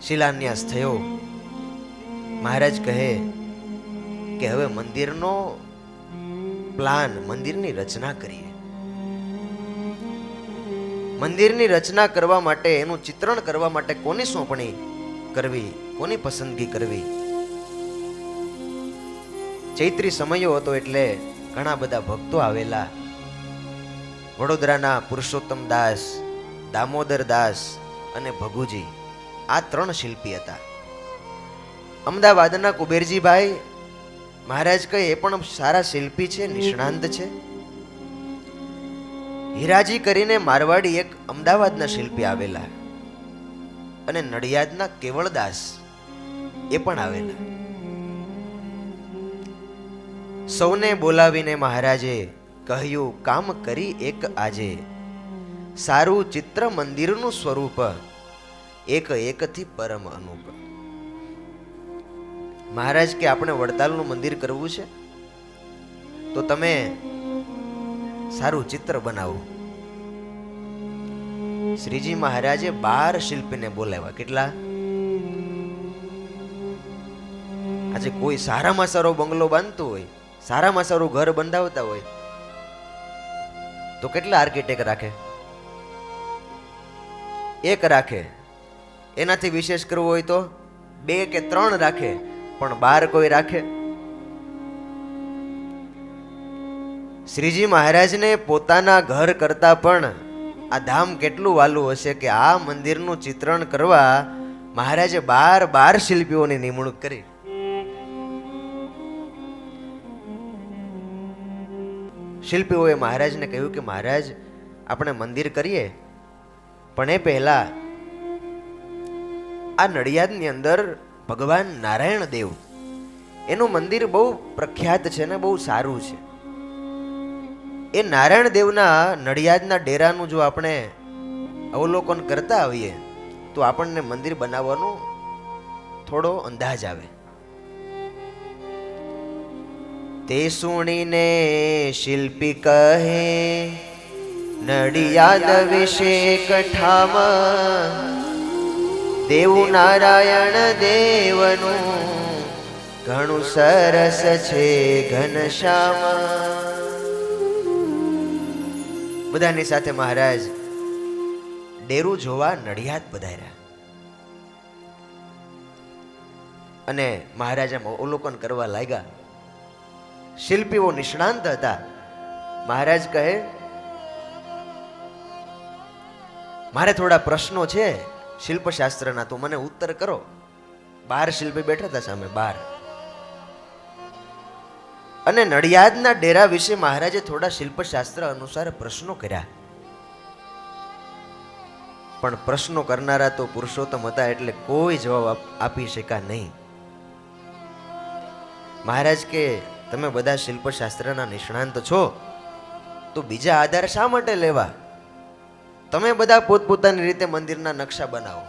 શિલાન્યાસ થયો. મહારાજ કહે કે હવે મંદિરનો પ્લાન, મંદિરની રચના કરીએ. મંદિરની રચના કરવા માટે, એનું ચિત્રણ કરવા માટે કોની સોંપણી કરવી, કોની પસંદગી કરવી? ચૈત્રી સમયો હતો એટલે ઘણા બધા ભક્તો આવેલા. વડોદરાના પુરુષોત્તમ દાસ, દામોદર દાસ અને ભગુજી, આ 3 શિલ્પી હતા. અમદાવાદના કુબેરજીભાઈ, મહારાજ કહે એ પણ સારા શિલ્પી છે, નિષ્ણાંત છે. હીરાજી કરીને મારવાડી એક અમદાવાદના શિલ્પી આવેલા, અને નડિયાદના કેવળદાસ એ પણ આવેલા. સૌને બોલાવીને મહારાજે કહ્યું, કામ કરી એક આજે, સારું ચિત્ર મંદિરનું સ્વરૂપ, એક એકથી પરમ અનુપ. મહારાજ કે આપણે વડતાલનું મંદિર કરવું છે તો તમે સારું ચિત્ર બનાવો. શ્રીજી મહારાજે 12 શિલ્પીને બોલાવ્યા. કેટલા? આજે કોઈ સારામાં સારો બંગલો બાંધતું હોય, સારામાં સારું ઘર બંધાવતા હોય તો કેટલા આર્કિટેક્ટ રાખે? 1 રાખે. એનાથી વિશેષ કરવું હોય તો 2 કે 3 રાખે, પણ 12 કોઈ રાખે? શ્રીજી મહારાજને પોતાના ઘર કરતા પણ આ ધામ કેટલું વાલું હશે કે આ મંદિરનું ચિત્રણ કરવા મહારાજે 12 શિલ્પીઓની નિમણૂક કરી. શિલ્પીઓએ મહારાજને કહ્યું કે મહારાજ, આપણે મંદિર કરીએ, પણ એ પહેલા આ નડિયાદની અંદર ભગવાન નારાયણ દેવ, એનું મંદિર બહુ પ્રખ્યાત છે ને બહુ સારું છે. એ નારાયણ દેવના નડિયાદના ડેરાનું જો આપણે અવલોકન કરતા આવીએ તો આપણને મંદિર બનાવવાનો થોડો અંદાજ આવે. તે સુણીને શિલ્પી કહે, નડિયાદ વિશે કઠામ, દેવું નારાયણ દેવનું ઘણું સરસ છે ઘનશ્યામ. બધાની સાથે મહારાજ ડેરું જોવા નડિયાદ પધાર્યા, અને મહારાજ અવલોકન કરવા લાગ્યા. શિલ્પીઓ નિષ્ણાંત હતા. મહારાજ કહે, મારે થોડા પ્રશ્નો છે શિલ્પશાસ્ત્રના, તો મને ઉત્તર કરો. 12 શિલ્પી બેઠા હતા સામે, 12. અને નડિયાદના ડેરા વિશે મહારાજે થોડા શિલ્પશાસ્ત્ર અનુસાર પ્રશ્નો કર્યા. પણ પ્રશ્નો કરનારા તો પુરુષોત્તમ હતા એટલે કોઈ જવાબ આપી શક્યા નહીં. મહારાજ કે, તમે બધા શિલ્પશાસ્ત્રના નિષ્ણાંત છો તો બીજા આધાર શા માટે લેવા? તમે બધા પોતપોતાની રીતે મંદિરના નકશા બનાવો,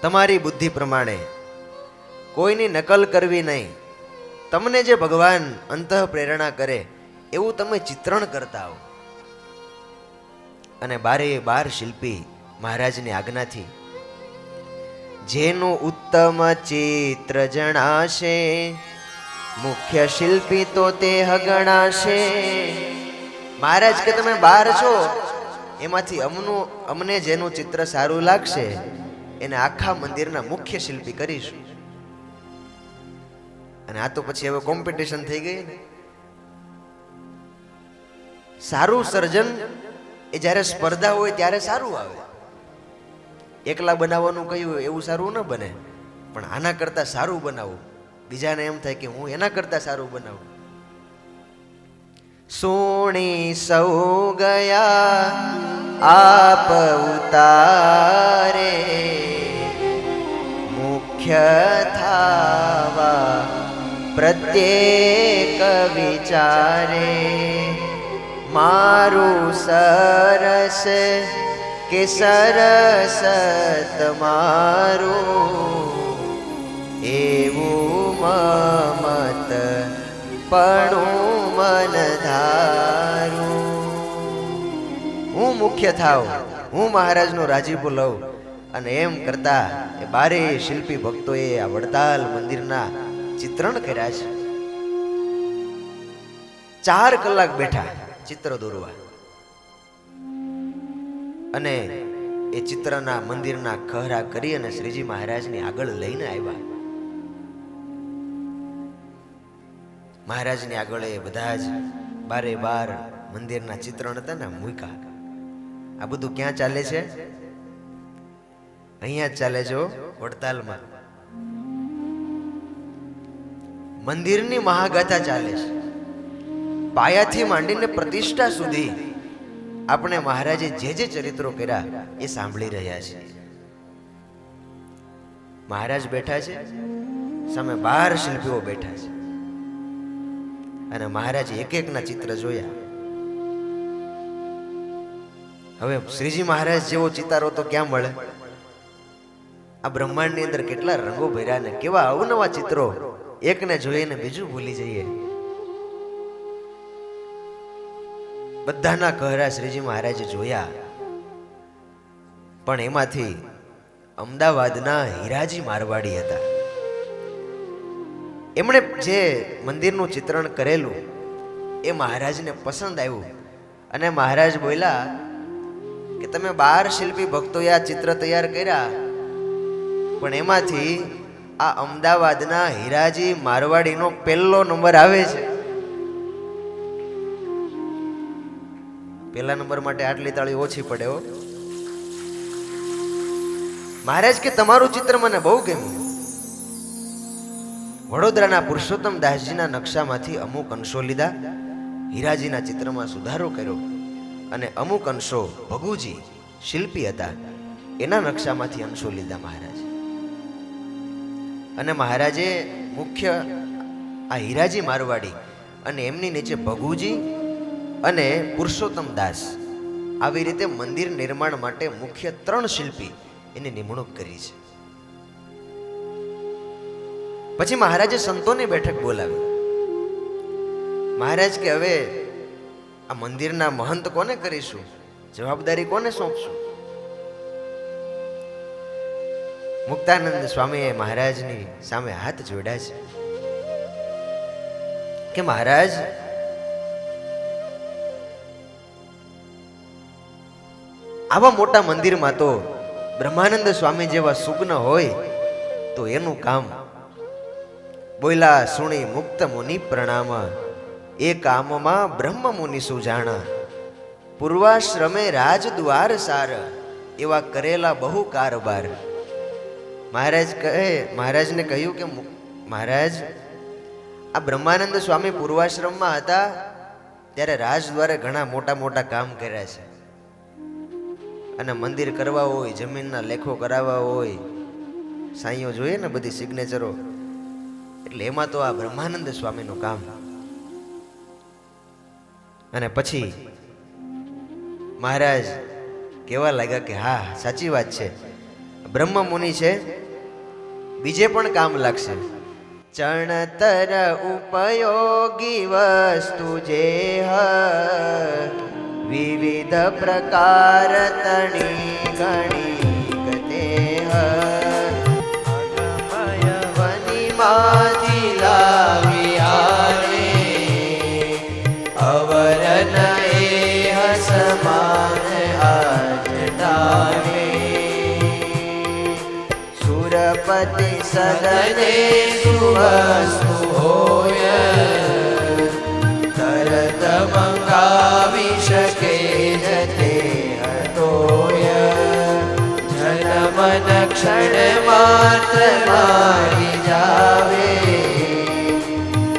તમારી બુદ્ધિ પ્રમાણે, કોઈની નકલ કરવી નહીં. તમને જે ભગવાન અંતઃ પ્રેરણા કરે એવું તમે ચિત્રણ કરતા હો. અને 12 શિલ્પી મહારાજની આજ્ઞાથી જેનું ઉત્તમ ચિત્ર જણાશે, મુખ્ય શિલ્પી તો તે ગણાશે. મહારાજ કે તમે 12 છો, એમાંથી અમને જેનું ચિત્ર સારું લાગશે એને આખા મંદિરના મુખ્ય શિલ્પી કરીશું. અને આ તો પછી હવે કોમ્પિટિશન થઈ ગઈ ને. સારું સર્જન એ જ્યારે સ્પર્ધા હોય ત્યારે સારું આવે. એકલા બનાવવાનું કહ્યું એવું સારું ન બને, પણ આના કરતા સારું બનાવું. બીજાને એમ થાય કે હું એના કરતા સારું બનાવું. સોણી સૌ ગયા આપ ઉતારે, મુખ્ય થાવા પ્રત્યેક વિચારે. મારું સરસ કે સરસ તમારું, એવું મમત પણ મન ધારું. હું મુખ્ય થાવ, હું મહારાજનો રાજીપો લઉં, અને એમ કરતા એ બારે શિલ્પી ભક્તોએ આ વડતાલ મંદિરના ચિત્રણ કર્યા છે. 4 કલાક બેઠા ચિત્ર દોરવા અને એ ચિત્રના મંદિરના ખહરા કરી અને શ્રીજી મહારાજની આગળ લઈને આવ્યા. મહારાજની આગળ એ બધા જ બારે બાર મંદિરના ચિત્રણ હતા ને મૂક્યા. આ બધું ક્યાં ચાલે છે? અહીંયા જ ચાલે છે વડતાલમાં. મંદિરની મહાગાથા ચાલે છે. પાયાથી માંડીને પ્રતિષ્ઠા સુધી આપણે મહારાજે જે જે ચરિત્રો કર્યા એ સાંભળી રહ્યા છે. મહારાજ બેઠા છે, સામે 12 શિલ્પીઓ બેઠા છે અને મહારાજે એક એકના ચિત્ર જોયા. હવે શ્રીજી મહારાજ જેવો ચિતારો તો ક્યાં મળે? આ બ્રહ્માંડની અંદર કેટલા રંગો ભર્યા ને કેવા અવનવા ચિત્રો, એકને જોઈએ બીજું ભૂલી જઈએ. બધાના કહરા શ્રીજી મહારાજે જોયા, પણ એમાંથી અમદાવાદના હીરાજી મારવાડી હતા. એમણે જે મંદિરનું ચિત્રણ કરેલું એ મહારાજને પસંદ આવ્યું અને મહારાજ બોલ્યા કે તમે 12 શિલ્પી ભક્તોએ આ ચિત્ર તૈયાર કર્યા, પણ એમાંથી આ અમદાવાદના હીરાજી મારવાડીનો પહેલો નંબર આવે છે. પહેલા નંબર માટે આટલી તાળી ઓછી પડે હો. મહારાજ કે તમારું ચિત્ર મને બહુ ગમ્યું. વડોદરાના પુરુષોત્તમ દાસજીના નકશામાંથી અમુક અંશો લીધા, હીરાજીના ચિત્રમાં સુધારો કર્યો અને અમુક અંશો ભગુજી શિલ્પી હતા એના નકશામાંથી અંશો લીધા મહારાજ. અને મહારાજે મુખ્ય આ હીરાજી મારવાડી અને એમની નીચે ભગુજી અને પુરુષોત્તમ દાસ આવી રીતે મંદિર નિર્માણ માટે મુખ્ય 3 શિલ્પી એની નિમણૂક કરી છે. પછી મહારાજે સંતોની બેઠક બોલાવી. મહારાજ કે હવે આ મંદિરના મહંત કોને કરીશું, જવાબદારી કોને સોંપશું? મુક્તાનંદ સ્વામીએ મહારાજની સામે હાથ જોડ્યા છે કે મહારાજ, આવા મોટા મંદિરમાં તો બ્રહ્માનંદ સ્વામી જેવા સુગ્ન હોય તો એનું કામ. બોલા સુણી મુક્ત મુનિ પ્રણામ, એ કામમાં બ્રહ્મ મુનિ સુજાણ, પૂર્વાશ્રમે રાજદ્વાર સાર, એવા કરેલા બહુ કારબાર. મહારાજને કહ્યું કે મહારાજ, આ બ્રહ્માનંદ સ્વામી પૂર્વાશ્રમમાં હતા ત્યારે રાજદ્વારે ઘણા મોટા મોટા કામ કર્યા છે અને મંદિર કરવા હોય, જમીનના લેખો કરાવવા હોય, સાઈઓ જોઈએ ને બધી સિગ્નેચરો, એટલે એમાં તો આ બ્રહ્માનંદ સ્વામીનું કામ. અને પછી મહારાજ કેવા લાગ્યા કે હા સાચી વાત છે, બ્રહ્મ મુનિ છે, બીજે પણ કામ લાગશે. ચણતર ઉપયોગી વસ્તુ જે વિવિધ પ્રકાર તણી ગણી ગતે વનીમાંથી લાવી આને અવરન એ હસમાન આજટાને સુરપતિ સદને સુવસ્તુ હોય તરત મંગાવી શકે જતે હતોય જનમન ક્ષણ માત્ર મારી જાવે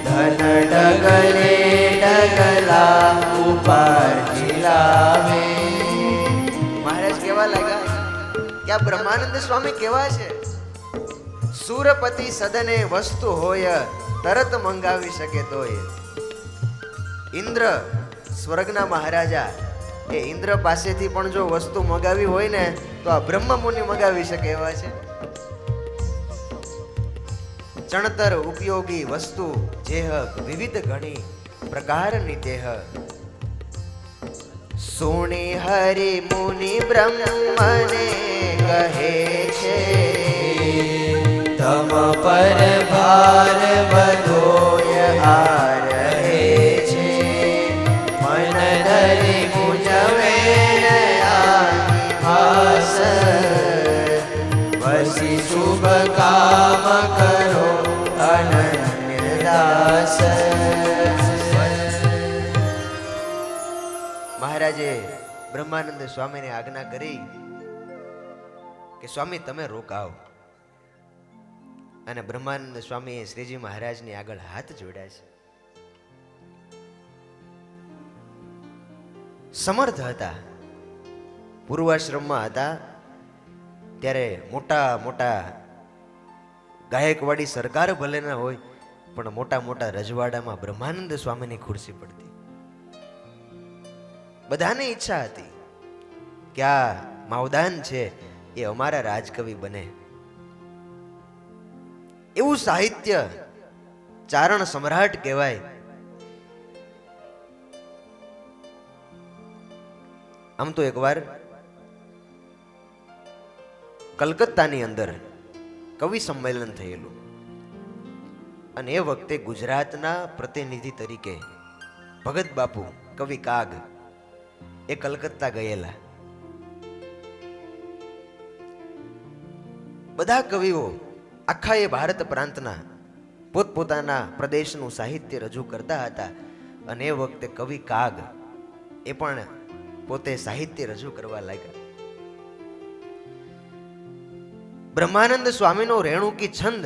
ધન ડગલે ડગલા ઉપાડી લાવે. મહારાજ કેવા લાગ્યા કે આ બ્રહ્માનંદ સ્વામી કેવા છે? સુરપતિ સદને વસ્તુ હોય તરત મંગાવી શકે તોય. ઇન્દ્ર સ્વર્ગના મહારાજા, એ ઇન્દ્ર પાસેથી પણ જો વસ્તુ મગાવી હોય ને તો આ બ્રહ્મ મુનિ મગાવી શકે એવા છે. ચણતર ઉપયોગી વસ્તુ જેહ વિવિધ ઘણી પ્રકારની દેહ સોણી હરિ મુનિ બ્રહ્મને કહે છે, તમ પર ભાર બધોય આ રહે છે, મન ધરી મુજવે આસ વસી શુભ કામ કરો અનન્ય દાસ. મહારાજે બ્રહ્માનંદ સ્વામીને આજ્ઞા કરી કે સ્વામી તમે રોકાઓ. અને બ્રહ્માનંદ સ્વામીએ શ્રીજી મહારાજની આગળ હાથ જોડ્યા છે. સમર્થ હતા, પૂર્વાશ્રમમાં હતા ત્યારે મોટા મોટા ગાયકવાડી સરકાર ભલે ના હોય પણ મોટા મોટા રજવાડામાં બ્રહ્માનંદ સ્વામીની ખુરશી પડતી. બધાને ઈચ્છા હતી કે આ માવદાન છે એ અમારા રાજકવિ બને. એવું સાહિત્ય ચારણ સમ્રાટ કહેવાય. આમ તો એકવાર કલકત્તાની અંદર કવિ સંમેલન થયેલું અને એ વખતે ગુજરાતના પ્રતિનિધિ તરીકે ભગત બાપુ કવિ કાગ એ કલકત્તા ગયેલા. બધા કવિઓ આખા એ ભારત પ્રાંતના પોતપોતાના પ્રદેશનું સાહિત્ય રજૂ કરતા હતા અને એ વખતે કવિ કાગ એ પણ પોતે સાહિત્ય રજૂ કરવા લાગ્યા. બ્રહ્માનંદ સ્વામીનો રેણુકી છંદ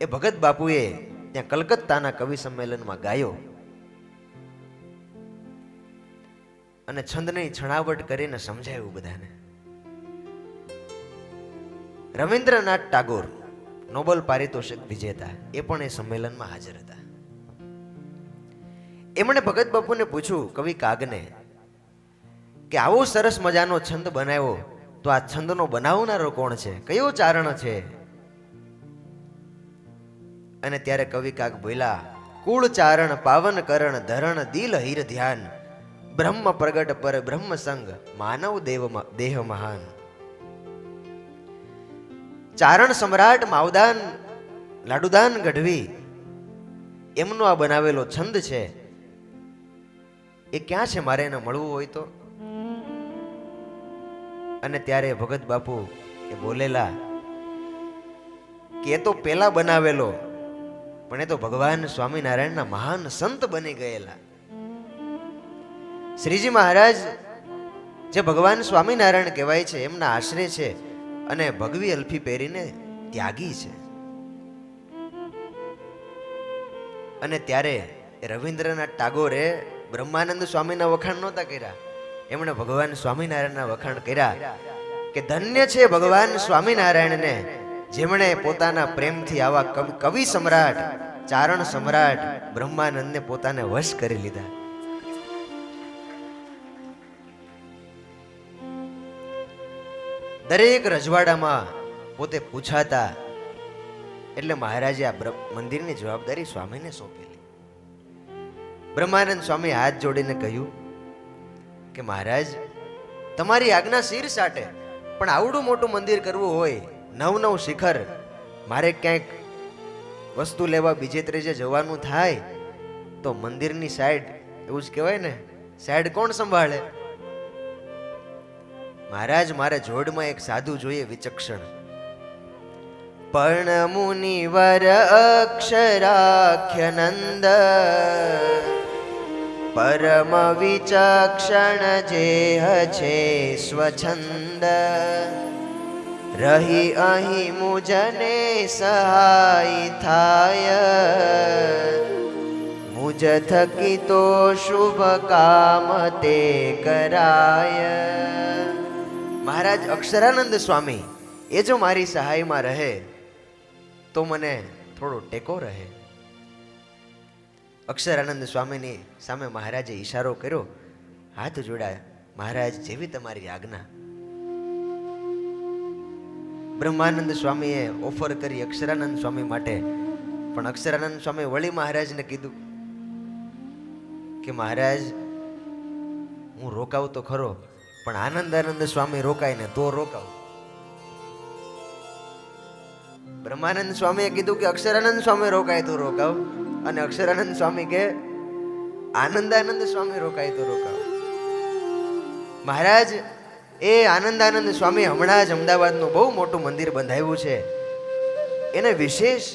એ ભગત બાપુએ ત્યાં કલકત્તાના કવિ સંમેલનમાં ગાયો અને છંદની છણાવટ કરીને સમજાવ્યું બધાને. રવિન્દ્રનાથ ટાગોર નોબેલ પારિતોષિક વિજેતા એ પણ એ સંમેલનમાં હાજર હતા. એમણે ભગત બાપુને પૂછ્યું કવિ કાગને કે આવો સરસ મજાનો છંદ બનાવ્યો તો આ છંદનો બનાવનારો કોણ છે, કયો ચારણ છે? અને ત્યારે કવિ કાગ બોલ્યા, કુળ ચારણ પાવન કરણ ધરણ દિલ હીર ધ્યાન બ્રહ્મ પ્રગટ પર બ્રહ્મ સંગ માનવ દેહ મહાન. ચારણ સમ્રાટ માવદાન લાડુદાન ગઢવી એમનો આ બનાવેલો છંદ છે એ ક્યાં છે, મારે એને મળવું હોય તો? અને ત્યારે ભગત બાપુ એ બોલેલા કે એ તો પેલા બનાવેલો પણ એ તો ભગવાન સ્વામિનારાયણના મહાન સંત બની ગયેલા. શ્રીજી મહારાજ જે ભગવાન સ્વામિનારાયણ કહેવાય છે એમના આશ્રય છે અને ભગવી અલ્ફી પહેરીને ત્યાગી છે. અને ત્યારે રવિન્દ્રનાથ ટાગોરે બ્રહ્માનંદ સ્વામીના વખાણ નહોતા કર્યા, એમણે ભગવાન સ્વામિનારાયણના વખાણ કર્યા કે ધન્ય છે ભગવાન સ્વામિનારાયણને જેમણે પોતાના પ્રેમથી આવા કવિ સમ્રાટ ચારણ સમ્રાટ બ્રહ્માનંદને પોતાને વશ કરી લીધા. દરેક રજવાડામાં પોતે પૂછાતા એટલે મહારાજે આ મંદિરની જવાબદારી સ્વામીને સોંપેલી. બ્રહ્માનંદ સ્વામી હાથ જોડીને કહ્યું કે મહારાજ તમારી આજ્ઞા શિર સાટે, પણ આવડું મોટું મંદિર કરવું હોય, નવ શિખર, મારે ક્યાંક વસ્તુ લેવા બીજે ત્રીજે જવાનું થાય તો મંદિરની સાઈડ એવું જ કહેવાય ને, સાઈડ કોણ સંભાળે? મહારાજ મારે જોડમાં એક સાધુ જોઈએ વિચક્ષણ. પણ મુનિવર અક્ષરાખ્યનંદ પરમ વિચક્ષણ જેહ છે સ્વછંદ રહી અહીં મુજને સહાય થાય મુજ થકી તો શુભ કામ તે કરાય. મહારાજ અક્ષરાનંદ સ્વામી એ જો મારી સહાયમાં રહે તો મને થોડો ટેકો રહે. અક્ષરાનંદ સ્વામીની સામે મહારાજે ઈશારો કર્યો, હાથ જોડાયા. મહારાજ જેવી તમારી આજ્ઞા. બ્રહ્માનંદ સ્વામીએ ઓફર કરી અક્ષરાનંદ સ્વામી માટે, પણ અક્ષરાનંદ સ્વામી વળી મહારાજને કીધું કે મહારાજ હું રોકાવ તો ખરો પણ આનંદાનંદ સ્વામી રોકાય ને તો રોકાવ. બ્રહ્માનંદ સ્વામીએ કીધું કે અક્ષરાનંદ સ્વામી રોકાય તો રોકાવ, અને અક્ષરાનંદ સ્વામી કે આનંદાનંદ સ્વામી રોકાય તો રોકાવ. મહારાજ એ આનંદાનંદ સ્વામી હમણાં જ અમદાવાદનું બહુ મોટું મંદિર બંધાવ્યું છે. એને વિશેષ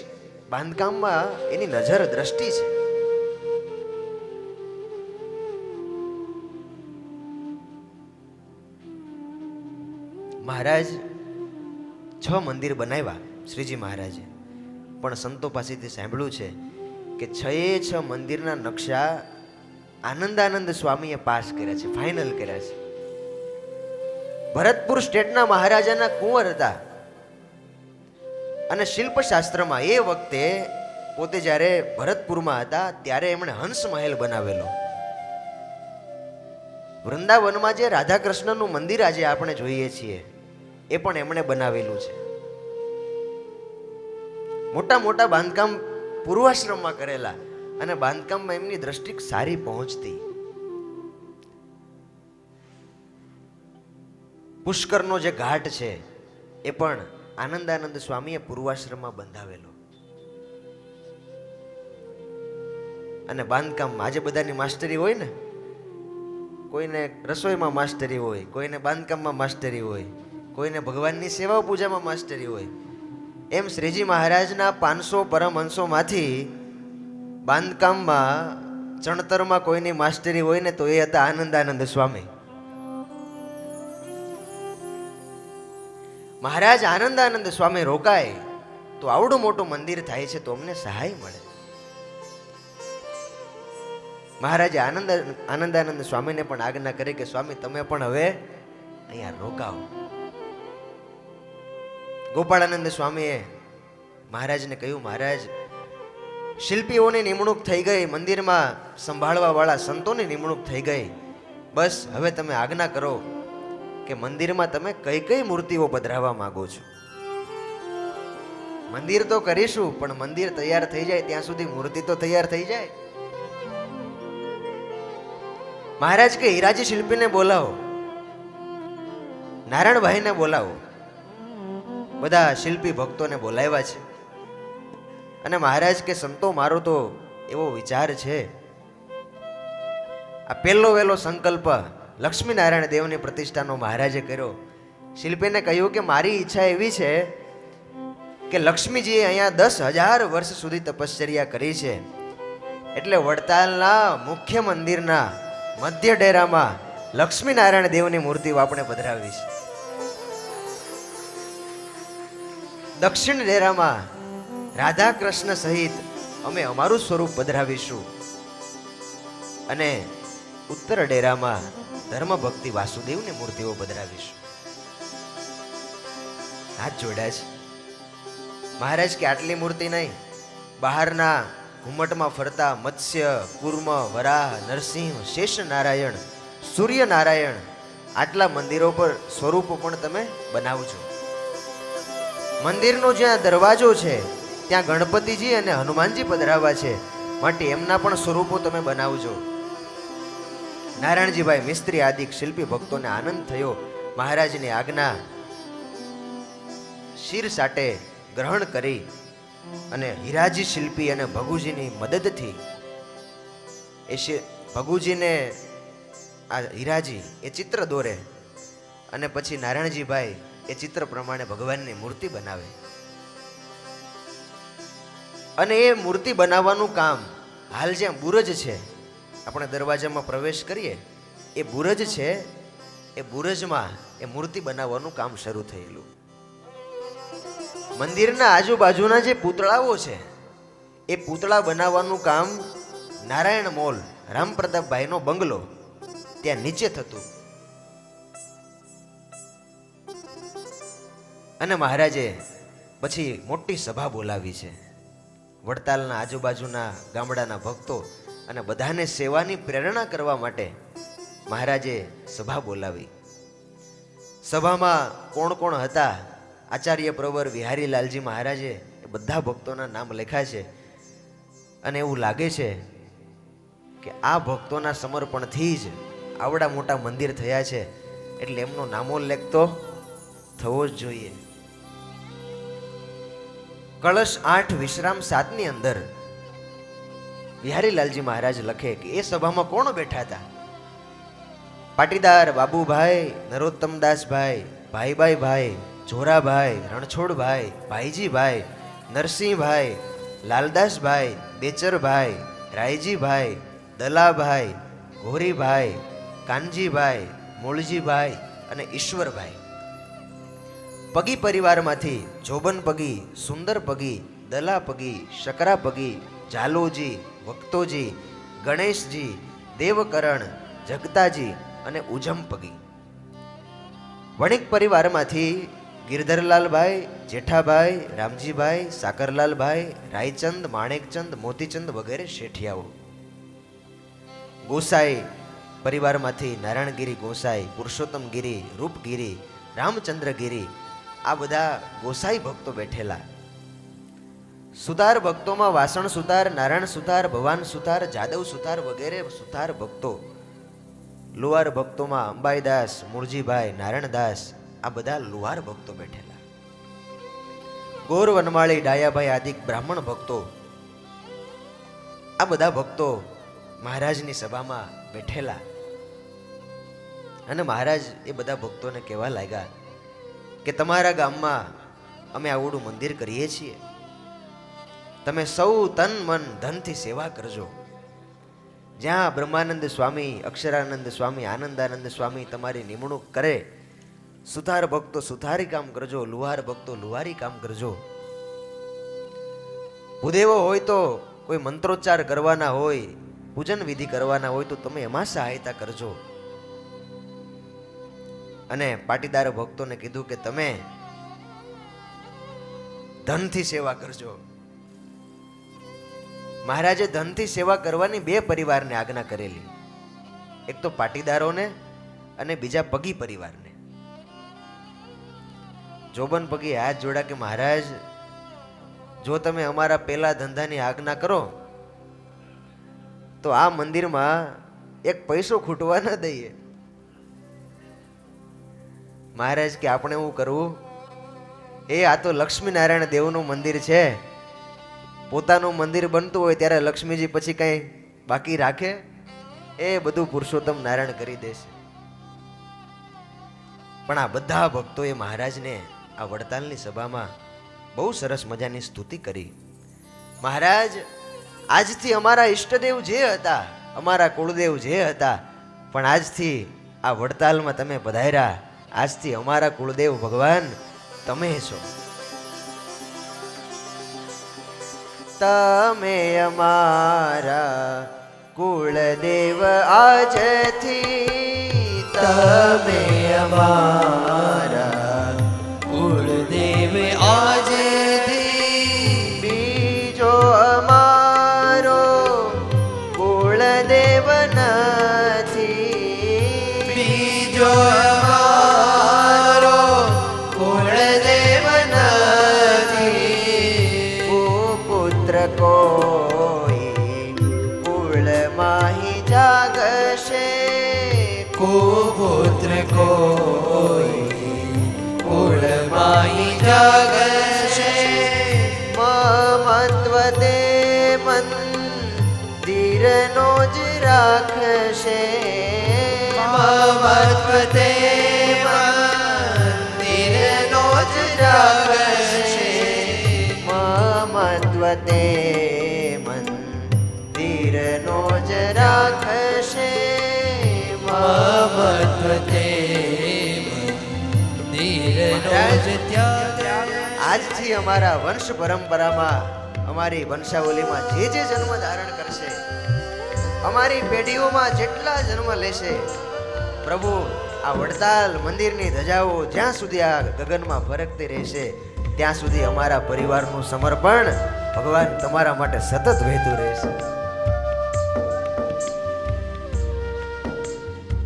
બાંધકામમાં એની નજર દ્રષ્ટિ છે. મહારાજ 6 મંદિર બનાવ્યા શ્રીજી મહારાજે, પણ સંતો પાસેથી સાંભળ્યું છે કે 6 મંદિરના નકશા આનંદાનંદ સ્વામીએ પાસ કર્યા છે, ફાઇનલ કર્યા છે. ભરતપુર સ્ટેટના મહારાજાના કુંવર હતા, અને શિલ્પશાસ્ત્રમાં એ વખતે પોતે જ્યારે ભરતપુરમાં હતા ત્યારે એમણે હંસ મહેલ બનાવેલો. વૃંદાવનમાં જે રાધા કૃષ્ણનું મંદિર આજે આપણે જોઈએ છીએ એ પણ એમણે બનાવેલું છે. મોટા મોટા બાંધકામ પૂર્વાશ્રમમાં કરેલા, અને બાંધકામમાં એમની દ્રષ્ટિ સારી પહોંચતી. પુષ્કરનો જે ઘાટ છે એ પણ આનંદાનંદ સ્વામીએ પૂર્વાશ્રમમાં બંધાવેલો. અને બાંધકામ આજે બધાની માસ્ટરી હોય ને, કોઈને રસોઈમાં માસ્ટરી હોય, કોઈને બાંધકામમાં માસ્ટરી હોય, કોઈને ભગવાનની સેવા પૂજામાં માસ્ટરી હોય, એમ શ્રીજી મહારાજના 500 પરમહંસોમાંથી બાંધકામમાં ચણતરમાં કોઈની માસ્ટરી હોય ને તો એ હતા આનંદાનંદ સ્વામી. મહારાજ આનંદાનંદ સ્વામી રોકાય તો આવડું મોટું મંદિર થાય છે તો અમને સહાય મળે. મહારાજે આનંદાનંદ સ્વામીને પણ આજ્ઞા કરી કે સ્વામી તમે પણ હવે અહીંયા રોકાઓ. ગોપાળાનંદ સ્વામીએ મહારાજને કહ્યું, મહારાજ શિલ્પીઓની નિમણૂક થઈ ગઈ, મંદિરમાં સંભાળવા વાળા સંતોની નિમણૂક થઈ ગઈ, બસ હવે તમે આજ્ઞા કરો કે મંદિરમાં તમે કઈ કઈ મૂર્તિઓ પધરાવવા માંગો છો. મંદિર તો કરીશું, પણ મંદિર તૈયાર થઈ જાય ત્યાં સુધી મૂર્તિ તો તૈયાર થઈ જાય. મહારાજ કે હીરાજી શિલ્પીને બોલાવો, નારાયણભાઈને બોલાવો. બધા શિલ્પી ભક્તોને બોલાવ્યા છે. અને મહારાજ કે સંતો મારો તો એવો વિચાર છે, આ પહેલો વહેલો સંકલ્પ લક્ષ્મીનારાયણ દેવની પ્રતિષ્ઠાનો મહારાજે કર્યો. શિલ્પીને કહ્યું કે મારી ઈચ્છા એવી છે કે લક્ષ્મીજીએ અહીંયા 10,000 વર્ષ સુધી તપશ્ચર્યા કરી છે, એટલે વડતાલના મુખ્ય મંદિરના મધ્ય ડેરામાં લક્ષ્મીનારાયણ દેવની મૂર્તિઓ આપણે પધરાવી છે. દક્ષિણ ડેરામાં રાધા કૃષ્ણ સહિત અમે અમારું સ્વરૂપ પધરાવીશું, અને ઉત્તર ડેરામાં ધર્મ ભક્તિ વાસુદેવની મૂર્તિઓ પધરાવીશું. હાથ જોડ્યા છે. મહારાજ કે આટલી મૂર્તિ નહીં, બહારના ઘુમ્મટમાં ફરતા મત્સ્ય, કુર્મ, વરાહ, નરસિંહ, શેષ નારાયણ, સૂર્યનારાયણ આટલા મંદિરો પર સ્વરૂપો પણ તમે બનાવજો. મંદિરનો જ્યાં દરવાજો છે ત્યાં ગણપતિજી અને હનુમાનજી પધરાવા છે, માટે એમના પણ સ્વરૂપો તમે બનાવજો. નારાયણજીભાઈ મિસ્ત્રી આદિ શિલ્પી ભક્તોને આનંદ થયો. મહારાજની આજ્ઞા શિર સાટે ગ્રહણ કરી અને હીરાજી શિલ્પી અને ભગુજીની મદદથી ભગુજીને આ હીરાજી એ ચિત્ર દોરે, અને પછી નારાયણજીભાઈ એ ચિત્ર પ્રમાણે ભગવાનની મૂર્તિ બનાવે. અને એ મૂર્તિ બનાવવાનું કામ હાલ જ્યાં બુરજ છે, આપણે દરવાજામાં પ્રવેશ કરીએ એ બુરજ છે, એ બુરજમાં એ મૂર્તિ બનાવવાનું કામ શરૂ થયેલું. મંદિરના આજુબાજુના જે પૂતળાઓ છે એ પૂતળા બનાવવાનું કામ નારાયણ મોલ રામપ્રતાપભાઈનો બંગલો ત્યાં નીચે થતું. અને મહારાજે પછી મોટી સભા બોલાવી છે. વડતાલના આજુબાજુના ગામડાના ભક્તો અને બધાને સેવાની પ્રેરણા કરવા માટે મહારાજે સભા બોલાવી. સભામાં કોણ કોણ હતા? આચાર્ય પ્રવર વિહારીલાલજી મહારાજે એ બધા ભક્તોના નામ લખ્યા છે. અને એવું લાગે છે કે આ ભક્તોના સમર્પણથી જ આવડા મોટા મંદિર થયા છે. એટલે એમનો નામોલ્લેખ તો થવો જ જોઈએ. કળશ 8 વિશ્રામ 7 ની અંદર બિહારીલાલજી મહારાજ લખે કે એ સભામાં કોણ બેઠા હતા? પાટીદાર બાબુભાઈ, નરોત્તમદાસભાઈ, ભાઈભાઈ, જોરાભાઈ, રણછોડભાઈ, ભાઈજીભાઈ, નરસિંહભાઈ, લાલદાસભાઈ, બેચરભાઈ, રાયજીભાઈ, દલાભાઈ, ઘોરીભાઈ, કાનજીભાઈ, મૂળજીભાઈ અને ઈશ્વરભાઈ. પગી પરિવારમાંથી જોબન પગી, સુંદર પગી, દલા પગી, શકરા પગી, જાલોજી, વક્તોજી, ગણેશજી, દેવકરણ, જગતાજી અને ઉજમ પગી. વણિક પરિવારમાંથી ગિરધરલાલભાઈ, જેઠાભાઈ, રામજીભાઈ, સાકરલાલભાઈ, રાયચંદ, માણેકચંદ, મોતીચંદ વગેરે શેઠિયાઓ. ગોસાઈ પરિવારમાંથી નારાયણગીરી ગોસાઈ, પુરુષોત્તમગીરી, રૂપગીરી, રામચંદ્રગીરી, આ બધા ગોસાઈ ભક્તો બેઠેલા. સુતાર ભક્તોમાં વાસણ સુતાર, નારાયણ સુતાર, ભવાન સુતાર, જાદવ સુતાર વગેરે સુતાર ભક્તો. લુહાર ભક્તોમાં અંબાઈદાસ, મૂળજીભાઈ, નારાયણદાસ, આ બધા લુહાર ભક્તો બેઠેલા. ગોર વનમાળી, ડાયાભાઈ આદિ બ્રાહ્મણ ભક્તો, આ બધા ભક્તો મહારાજની સભામાં બેઠેલા. અને મહારાજ એ બધા ભક્તોને કહેવા લાગ્યા કે તમારા ગામમાં અમે આવડું મંદિર કરીએ છીએ, તમે સૌ તન મન ધનથી સેવા કરજો. જ્યાં બ્રહ્માનંદ સ્વામી, અક્ષરાનંદ સ્વામી, આનંદાનંદ સ્વામી તમારી નિમણૂક કરે, સુથાર ભક્તો સુથારી કામ કરજો, લુહાર ભક્તો લુહારી કામ કરજો. ભૂદેવો હોય તો કોઈ મંત્રોચ્ચાર કરવાના હોય, પૂજન વિધિ કરવાના હોય તો તમે એમાં સહાયતા કરજો. અને પાટીદાર ભક્તોને કીધું કે તમે ધનથી સેવા કરજો. મહારાજે ધનથી સેવા કરવાની બે પરિવારને આજ્ઞા કરેલી, એક તો પાટીદારોને અને બીજા પગી પરિવારને. જોબન પગી હાથ જોડા કે મહારાજ, જો તમે અમારા પેલા ધંધાની આજ્ઞા કરો તો આ મંદિરમાં એક પૈસો ખૂટવા ન દઈએ. મહારાજ કે આપણે એવું કરવું, એ આ તો લક્ષ્મીનારાયણ દેવનું મંદિર છે, પોતાનું મંદિર બનતું હોય ત્યારે લક્ષ્મીજી પછી કઈ બાકી રાખે? એ બધું પુરુષોત્તમ નારાયણ કરી દેશે. પણ આ બધા ભક્તોએ મહારાજને આ વડતાલની સભામાં બહુ સરસ મજાની સ્તુતિ કરી. મહારાજ, આજથી અમારા ઈષ્ટદેવ જે હતા, અમારા કુળદેવ જે હતા, પણ આજથી આ વડતાલમાં તમે પધાર્યા, આજથી અમારા કુળદેવ ભગવાન તમે છો. તમે અમારા કુળદેવ આજથી, તમે અમારા કુળદેવ આજથી, બીજો અમારો કુળદેવ નથી, બીજો અમારો કુળદેવ નથી. પુત્ર કોઈ કુળમાં હી જાગશે, કુપુત્ર કોઈ કુળમાં જાગશે. મમત્વ તે મંદિરનો જ રાખશે, મમત્વ તે મંદિરનો જ રાખશે. મમત્વ તે મંદિરનો જ રાખશે. મમત્વ તે મંદિરનો જ ત્યાગ. આજથી અમારા વંશ પરંપરામાં, અમારી વંશાવલીમાં જે જે જન્મ ધારણ કરશે, અમારી પેઢીઓમાં જેટલા જન્મ લેશે, પ્રભુ આ વડતાલ મંદિરની ધજાઓ જ્યાં સુધી આ ગગનમાં ફરકતી રહેશે ત્યાં સુધી અમારા પરિવારનું સમર્પણ ભગવાન તમારા માટે સતત વહેતું રહેશે.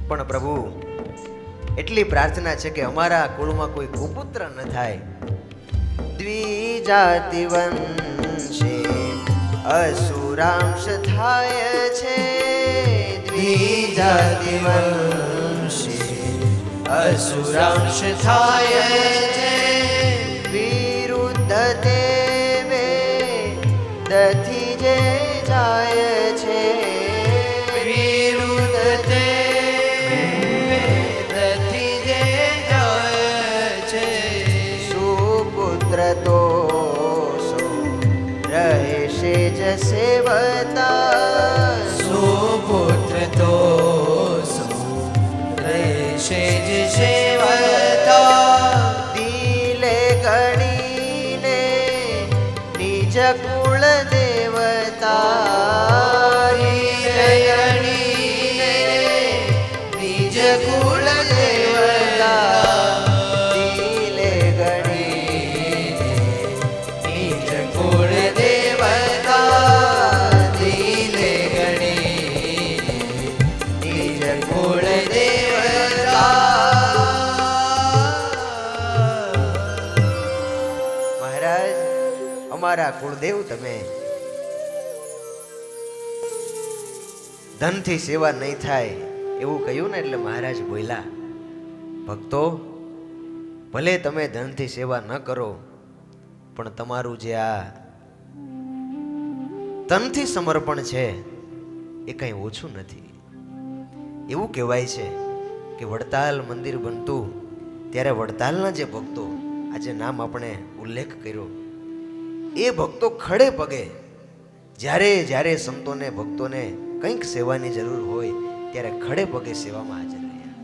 પણ પ્રભુ, એટલી પ્રાર્થના છે કે અમારા કુળમાં કોઈ કુપુત્ર ન થાય. દ્વિજાતિ વંશે અસુરાંશ થાય છે, દ્વિજાતિ વંશે અસુરાંશ થાય છે વિરુદ્ધ દેવે દથી જે જાય છે વિરુદ્ધ દેવથી જે જાય છે સુપુત્ર તો સો રહેશે જ સેવતા સુપુત્ર તો રહેશે જ સેવતા દિલે ગણીને નિજ કુળ દેવતા ગણીને નિજ કુળ દેવતા દિલે ગણીને નિજ કુળ દેવતા દિલે ગણીને નિજ કુળ મહારાજ અમારા કુળદેવ તમે ધનથી સેવા નહીં થાય એવું કહ્યું ને એટલે મહારાજ બોલ્યા ભક્તો ભલે તમે ધનથી સેવા ન કરો પણ તમારું જે આ તનથી સમર્પણ છે એ કંઈ ઓછું નથી. એવું કહેવાય છે કે વડતાલ મંદિર બનતું ત્યારે વડતાલના જે ભક્તો આજે નામ આપણે ઉલ્લેખ કર્યો એ ભક્તો ખડે પગે જ્યારે જ્યારે સંતોને ભક્તોને કંઈક સેવાની જરૂર હોય ત્યારે ખડે પગે સેવામાં હાજર રહ્યા.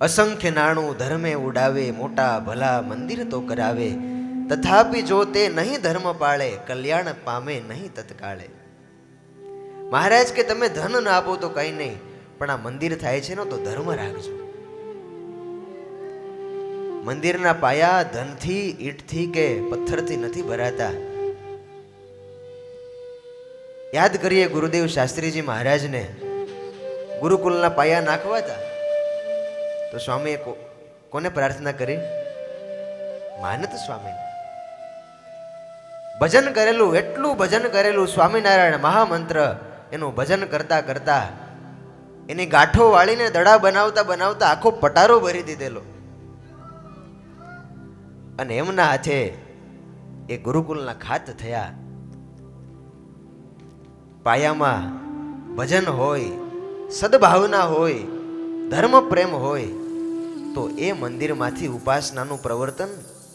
અસંખ્ય નાણું ધર્મે ઉડાવે મોટા ભલા મંદિર તો કરાવે તથાપી જો તે નહીં ધર્મ પાળે કલ્યાણ પામે નહીં તત્કાળે. મહારાજ કે તમે ધન ના આપો તો કઈ નહીં પણ આ મંદિર થાય છે ને તો ધર્મ રાખજો. મંદિરના પાયા ધનથી ઈંટથી કે પથ્થરથી નથી ભરાતા. યાદ કરીએ ગુરુદેવ શાસ્ત્રીજી મહારાજને ગુરુકુલના પાયા નાખવા હતા તો સ્વામીએ કોને પ્રાર્થના કરી? માનત સ્વામી. ભજન કરેલું, એટલું ભજન કરેલું, સ્વામિનારાયણ મહામંત્ર એનું ભજન કરતા કરતા એની ગાંઠો વાળીને દડા બનાવતા બનાવતા આખો પટારો ભરી દીધેલો અને એમના હાથે એ ગુરુકુલના ખાત થયા. પાયામાં ભજન હોય, સદભાવના હોય, ધર્મ પ્રેમ હોય તો એ મંદિરમાંથી ઉપાસનાનું પ્રવર્તન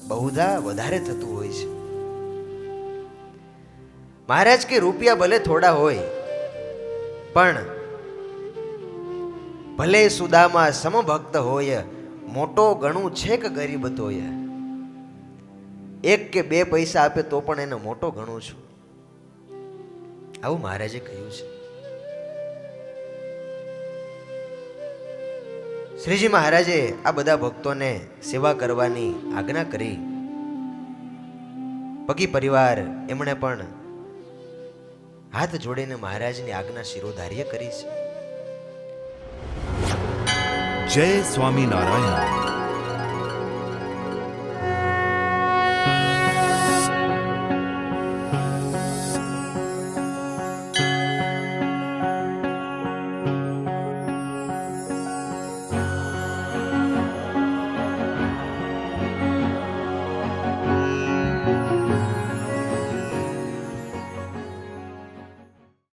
બહુધા વધારે થતું હોય છે. મહારાજ કે રૂપિયા ભલે થોડા હોય પણ ભલે સુદામા સમભક્ત હોય મોટો ગણું છે કે ગરીબ તોય. એક કે બે પૈસા આપે તો પણ એને મોટો ગણું છું, આવું મહારાજે કહ્યું છે. શ્રીજી મહારાજે આ બધા ભક્તોને સેવા કરવાની આજ્ઞા કરી. પગી પરિવાર એમણે પણ હાથ જોડીને મહારાજની આજ્ઞા શિરોધાર્ય કરી છે. જય સ્વામિનારાયણ.